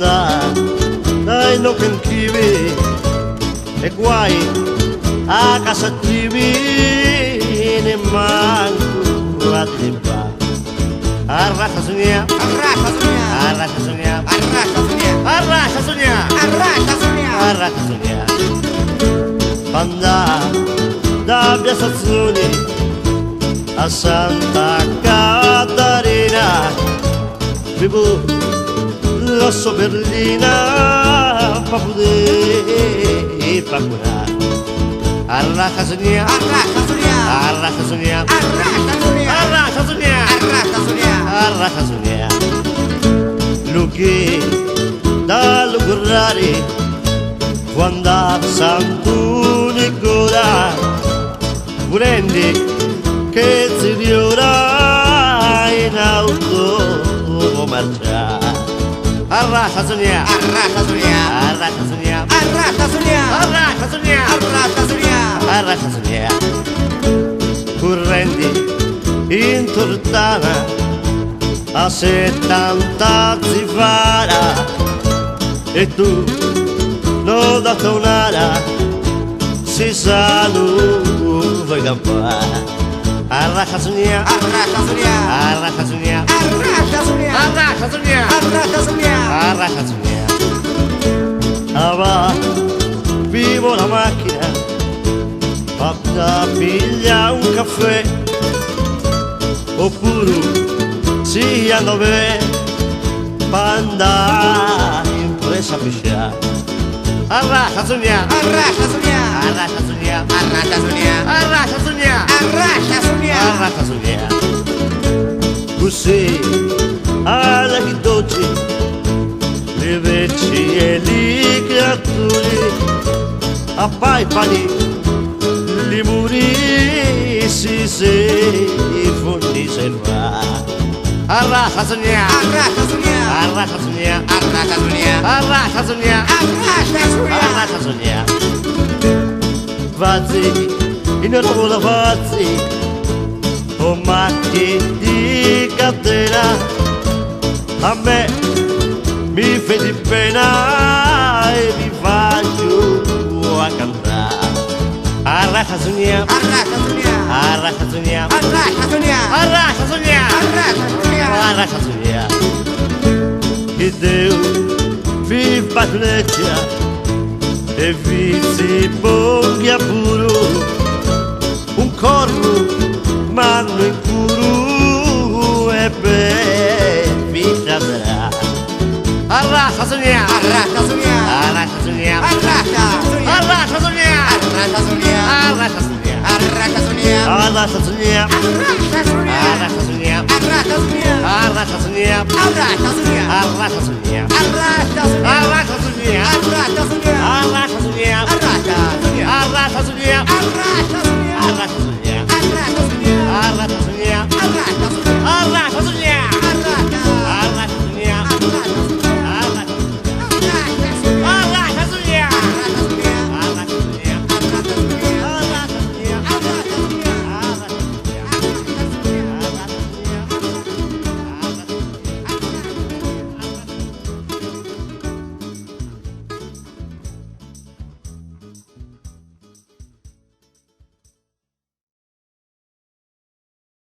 Quando dai non canchivi e guai a casa trivi ne manco a tempa arrasa sogna Arrasa sogna, arrasa sogna arrasa sogna, arrasa sogna arrasa sogna. arrasa sogna Quando da Piazzazzoni a Santa Catarina vivo la Berlina pa poder procurar arrasa sogna Arrasa sogna, arrasa sogna arrasa sogna, arrasa sogna arrasa sogna. arrasa sogna Luchi da lugurare quando Santo Nicola volendo che si riora in auto marcia arrasa sogna Arrasa sogna, arrasa sogna arrasa sogna, arrasa sogna arrasa sogna. arrasa sogna correnti in tortana a 70 zifara e tu non da tonara si sa non vuoi campare arrasa sogna Arrasa sogna, arrasa sogna arrasa sogna, arrasa sogna arrasa sogna. arrasa sogna va vivo la macchina fatta piglia un caffè oppure si andava panda in presa piscia arrasa sogna Arrasa sogna, arrasa sogna arrasa sogna, arrasa sogna arrasa sogna. arrasa sogna così alla che dolci le vecchi e li creatori a paipani li muri si fondi serva arrasa sogna Arrasa sogna, arrasa sogna arrasa sogna, arrasa sogna arrasa sogna. arrasa sogna vazzi in rola vazzi o macchie di catena a me mi fai pena e mi faccio a cantare arrasa sogna Arrasa sogna, arrasa sogna arrasa sogna, arrasa sogna arrasa sogna. arrasa sogna che Dio vi battleggia e vi si poglia pure un corno mano in curu e per vi traverà arrasa sogna Arrasa sogna, arrasa sogna arrasa sogna, arrasa sogna arrasa sogna, arrasa sogna arrasa sogna, arrasa sogna arrasa sogna, arrasa sogna arrasa sogna, arrasa sogna arrasa sogna, arrasa sogna arrasa sogna, arrasa sogna arrasa